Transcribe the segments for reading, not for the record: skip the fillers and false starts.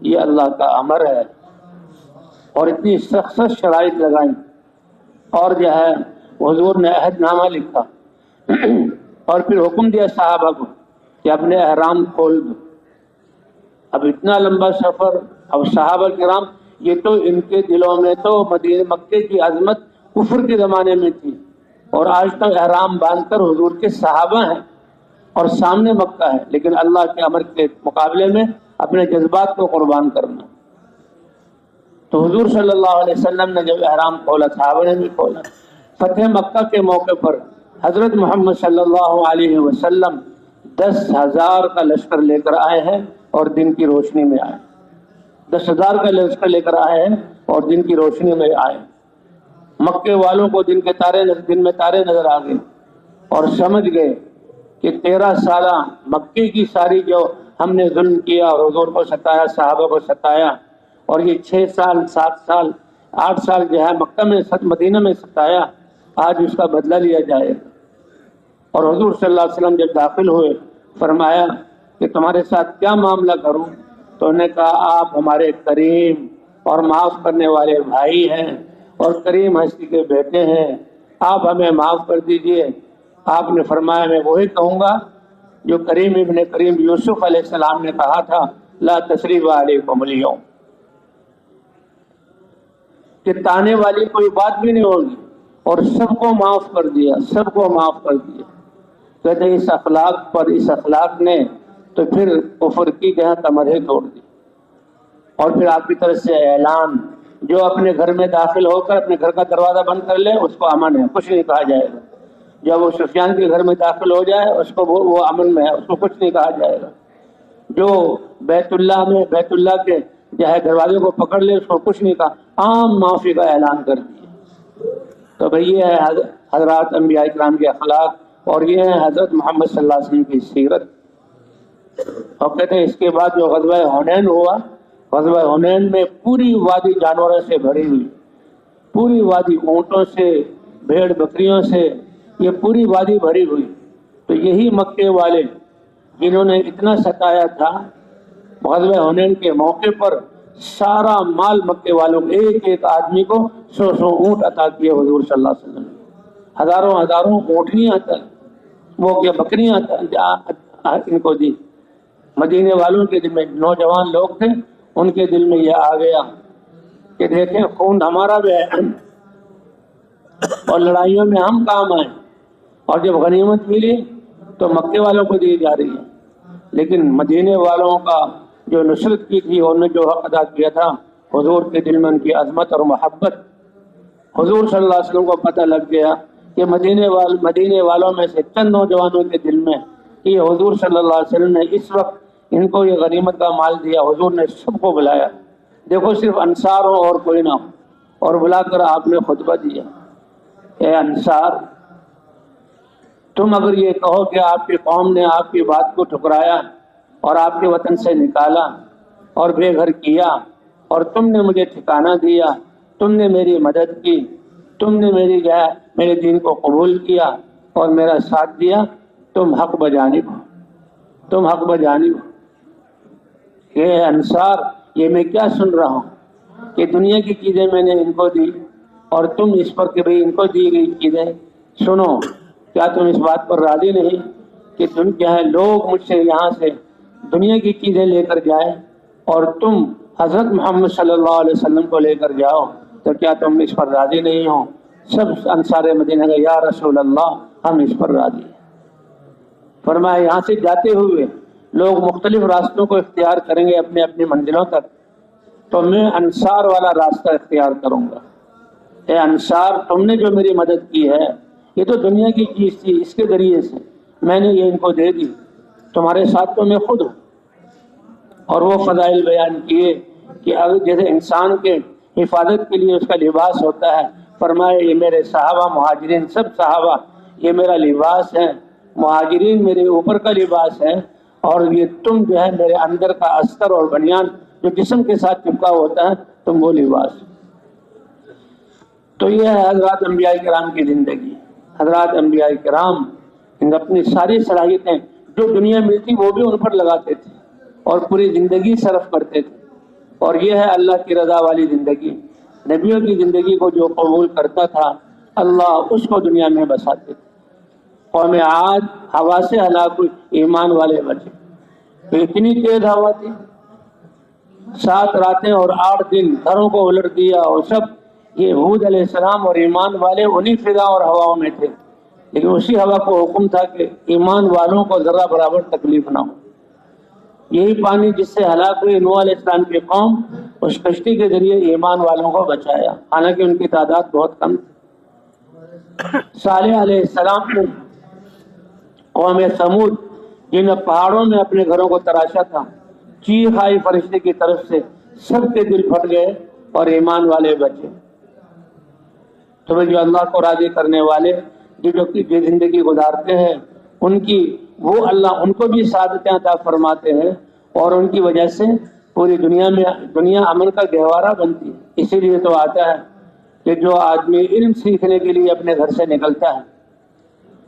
یہ اللہ کا امر ہے. اور اتنی سخت شرائط لگائیں اور جو ہے حضور نے عہد نامہ لکھا اور پھر حکم دیا صحابہ کو کہ اپنے احرام کھول دو. اب اتنا لمبا سفر. اب صحابہ کرام یہ تو ان کے دلوں میں تو مدینہ مکے کی عظمت کفر کے زمانے میں تھی اور آج تک احرام باندھ کر حضور کے صحابہ ہیں اور سامنے مکہ ہے، لیکن اللہ کے امر کے مقابلے میں اپنے جذبات کو قربان کرنا. تو حضور صلی اللہ علیہ وسلم نے جب احرام کھولا صحابہ نے بھی کھولا. فتح مکہ کے موقع پر حضرت محمد صلی اللہ علیہ وسلم 10,000 کا لشکر لے کر آئے ہیں اور دن کی روشنی میں آئے. 10,000 کا لشکر لے کر آئے ہیں اور دن کی روشنی میں آئے. مکے والوں کو دن میں تارے نظر آ گئے اور سمجھ گئے کہ 13 سالہ مکے کی ساری جو ہم نے ظلم کیا اور حضور کو ستایا، صحابہ کو ستایا، اور یہ 6 سال 7 سال 8 سال جو ہے مکہ میں مدینہ میں ستایا، آج اس کا بدلہ لیا جائے گا. اور حضور صلی اللہ علیہ وسلم جب داخل ہوئے فرمایا کہ تمہارے ساتھ کیا معاملہ کروں؟ تو انہوں نے کہا آپ ہمارے کریم اور معاف کرنے والے بھائی ہیں اور کریم ہستی کے بیٹے ہیں، آپ ہمیں معاف کر دیجئے. آپ نے فرمایا میں وہی کہوں گا جو کریم ابن کریم یوسف علیہ السلام نے کہا تھا، لا تثریب علیکم اليوم، کہ تانے والی کوئی بات بھی نہیں ہوگی اور سب کو معاف کر دیا، سب کو معاف کر دیا. کہتے اس اخلاق نے تو پھر کفر کی جہاں کمریں توڑ دی. اور پھر آپ کی طرف سے اعلان، جو اپنے گھر میں داخل ہو کر اپنے گھر کا دروازہ بند کر لے اس کو امن ہے، کچھ نہیں کہا جائے گا. جب وہ سفیان کے گھر میں داخل ہو جائے اس کو وہ امن میں ہے، اس کو کچھ نہیں کہا جائے گا. جو بیت اللہ کے جو ہے دروازے کو پکڑ لے اس کو کچھ نہیں کہا، عام معافی کا اعلان کر دیا. تو بھئی یہ ہے حضرات انبیاء کرام کے اخلاق اور یہ ہے حضرت محمد صلی اللہ علیہ وسلم کی سیرت. اور کہتے ہیں اس کے بعد جو غزوہ حنین ہوا، غزوہ حنین میں پوری وادی جانوروں سے بھری ہوئی، پوری وادی اونٹوں سے، بھیڑ بکریوں سے، یہ پوری وادی بھری ہوئی. تو یہی مکے والے جنہوں نے اتنا ستایا تھا، غزوہ حنین کے موقع پر سارا مال مکے والوں ایک ایک آدمی کو 100 اونٹ عطا کیے حضور صلی اللہ علیہ وسلم. ہزاروں اونٹنیاں وہ کیا بکریاں ان کو دی. مدینے والوں کے دل میں نوجوان لوگ تھے، ان کے دل میں یہ آ گیا کہ دیکھیں خون ہمارا بھی ہے اور لڑائیوں میں ہم کام آئے. اور جب غنیمت ملی تو مکے والوں کو دی جا رہی ہے، لیکن مدینے والوں کا جو نصرت کی تھی انہوں نے جو حق ادا کیا تھا، حضور کے دل میں ان کی عظمت اور محبت. حضور صلی اللہ علیہ وسلم کو پتہ لگ گیا کہ مدینے والوں میں سے چند نوجوانوں کے دل میں کہ حضور صلی اللہ علیہ وسلم نے اس وقت ان کو یہ غنیمت کا مال دیا. حضور نے سب کو بلایا، دیکھو صرف انصار ہو اور کوئی نہ ہو، اور بلا کر آپ نے خطبہ دیا. اے انصار، تم اگر یہ کہو کہ آپ کی قوم نے آپ کی بات کو ٹھکرایا اور آپ کے وطن سے نکالا اور بے گھر کیا، اور تم نے مجھے ٹھکانہ دیا، تم نے میری مدد کی، تم نے میرے دین کو قبول کیا اور میرا ساتھ دیا، تم حق بجانب ہو، تم حق بجانب ہو. کہ انصار یہ میں کیا سن رہا ہوں کہ دنیا کی چیزیں میں نے ان کو دی اور تم اس پر کہ بھئی ان کو دی گئی چیزیں سنو. کیا تم اس بات پر راضی نہیں کہ تم کیا ہے لوگ مجھ سے یہاں سے دنیا کی چیزیں لے کر جائیں اور تم حضرت محمد صلی اللہ علیہ وسلم کو لے کر جاؤ؟ تو کیا تم اس پر راضی نہیں ہو؟ سب انصار مدینہ کا یا رسول اللہ ہم اس پر راضی ہیں. فرمایا یہاں سے جاتے ہوئے لوگ مختلف راستوں کو اختیار کریں گے اپنے اپنی منزلوں تک، تو میں انصار والا راستہ اختیار کروں گا. اے انصار، تم نے جو میری مدد کی ہے یہ تو دنیا کی چیز تھی، اس کے ذریعے سے میں نے یہ ان کو دے دی، تمہارے ساتھ تو میں خود ہوں. اور وہ فضائل بیان کیے کہ اگر جیسے انسان کے حفاظت کے لیے اس کا لباس ہوتا ہے، فرمایا یہ میرے صحابہ مہاجرین سب صحابہ یہ میرا لباس ہے، مہاجرین میرے اوپر کا لباس ہے، اور یہ تم جو ہے میرے اندر کا استر اور بنیان جو جسم کے ساتھ چپکا ہوتا ہے تم وہ لباس. تو یہ ہے حضرات انبیاء کرام کی زندگی. حضرات انبیاء کرام اپنی ساری صلاحیتیں جو دنیا ملتی وہ بھی ان پر لگاتے تھے اور پوری زندگی صرف کرتے تھے. اور یہ ہے اللہ کی رضا والی زندگی۔ نبیوں کی زندگی کو جو قبول کرتا تھا اللہ اس کو دنیا میں بساتے تھے۔ قوم عاد ہوا سے ہلاک ہوئی، ایمان والے بچے۔ تو اتنی تیز ہوا تھی، 7 راتیں اور 8 دن گھروں کو الٹ دیا، اور سب یہ ہود علیہ السلام اور ایمان والے انہی فضا اور ہواؤں میں تھے، لیکن اسی ہوا کو حکم تھا کہ ایمان والوں کو ذرہ برابر تکلیف نہ ہو۔ یہی پانی جس سے ہلاک ہوئی نوح علیہ السلام کی قوم، اس کشتی کے ذریعے ایمان والوں کو بچایا، حالانکہ ان کی تعداد بہت کم تھی۔ صالح علیہ السلام نے قوم سمود، جن نے پہاڑوں میں اپنے گھروں کو تراشا تھا، چیخ آئی فرشتے کی طرف سے، سب کے دل پھٹ گئے اور ایمان والے بچے۔ تو جو اللہ کو راضی کرنے والے جو زندگی گزارتے ہیں، ان کی وہ اللہ ان کو بھی سعادتیں عطا فرماتے ہیں، اور ان کی وجہ سے پوری دنیا امن کا گہوارہ بنتی ہے۔ اسی لیے تو آتا ہے کہ جو آدمی علم سیکھنے کے لیے اپنے گھر سے نکلتا ہے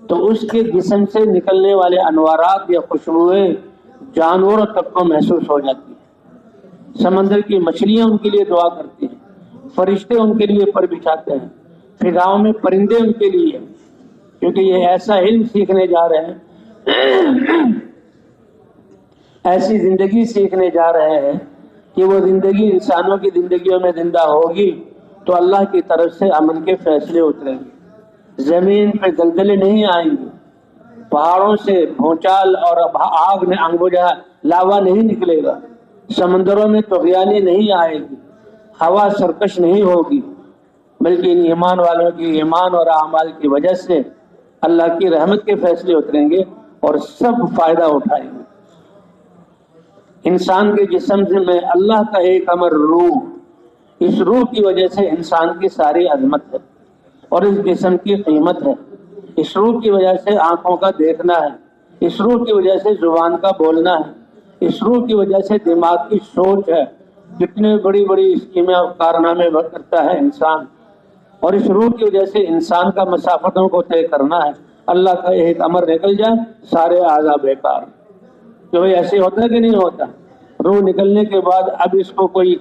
تو اس کے جسم سے نکلنے والے انوارات یا خوشبوئیں جانوروں تک کو محسوس ہو جاتی ہیں۔ سمندر کی مچھلیاں ان کے لیے دعا کرتی ہیں، فرشتے ان کے لیے پر بچھاتے ہیں، فضاؤں میں پرندے ان کے لیے، کیونکہ یہ ایسا علم سیکھنے جا رہے ہیں، ایسی زندگی سیکھنے جا رہے ہیں کہ وہ زندگی انسانوں کی زندگیوں میں زندہ ہوگی تو اللہ کی طرف سے امن کے فیصلے اتریں گے، زمین پہ زلزلے نہیں آئیں گے، پہاڑوں سے بھونچال اور آگ میں انگوجہ لاوا نہیں نکلے گا، سمندروں میں طغیانی نہیں آئے گی، ہوا سرکش نہیں ہوگی، بلکہ ان ایمان والوں کی ایمان اور اعمال کی وجہ سے اللہ کی رحمت کے فیصلے اتریں گے اور سب فائدہ اٹھائیں گے۔ انسان کے جسم میں اللہ کا ایک امر روح، اس روح کی وجہ سے انسان کی ساری عظمت ہے اور اس جسم کی قیمت ہے۔ اس روح کی وجہ سے آنکھوں کا دیکھنا ہے، اس روح کی وجہ سے زبان کا بولنا ہے، اس روح کی وجہ سے دماغ کی سوچ ہے، کتنے بڑی بڑی اسکیمیں اور کارنامے کرتا ہے انسان، اور اس روح کی وجہ سے انسان کا مسافتوں کو طے کرنا ہے۔ اللہ کا ایک امر نکل جائے سارے اعضاء بیکار۔ کہ بھئی ایسے ہوتا ہے کہ نہیں ہوتا؟ روح نکلنے کے بعد اب اس کو کوئی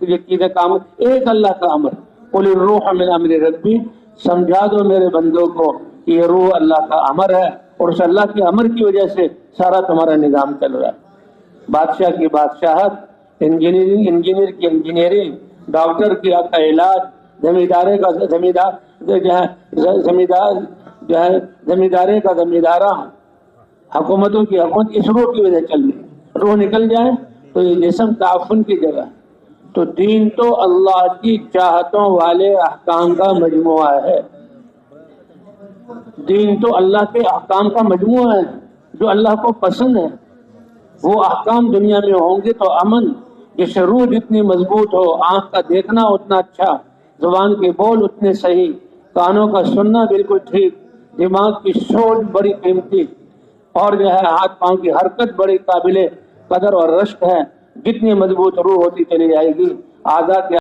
چیزیں کام، ایک اللہ کا امر، قل الروح من امر ربی، سمجھا دو میرے بندوں کو کہ یہ روح اللہ کا امر ہے، اور اس اللہ کے امر کی وجہ سے سارا تمہارا نظام چل رہا ہے۔ بادشاہ کی بادشاہت، انجینئر کی انجینئرنگ، ڈاکٹر کی علاج، زمیندارے کا زمیندارے کا زمیندارہ، حکومتوں کی حکومت اس روح کی وجہ چل رہی۔ روح نکل جائے تو یہ جسم تعفن کی جگہ۔ تو دین تو اللہ کی چاہتوں والے احکام کا مجموعہ ہے، دین تو اللہ کے احکام کا مجموعہ ہے جو اللہ کو پسند ہے۔ وہ احکام دنیا میں ہوں گے تو امن، جیسے روح جتنی مضبوط ہو، آنکھ کا دیکھنا اتنا اچھا، زبان کے بول اتنے صحیح، کانوں کا سننا بالکل ٹھیک، دماغ کی سوچ بڑی قیمتی، اور جو ہے ہاتھ پاؤں کی حرکت بڑی قابل قدر اور رشک ہے۔ جتنی مضبوط روح ہوتی چلی جائے گی، اعضاء کے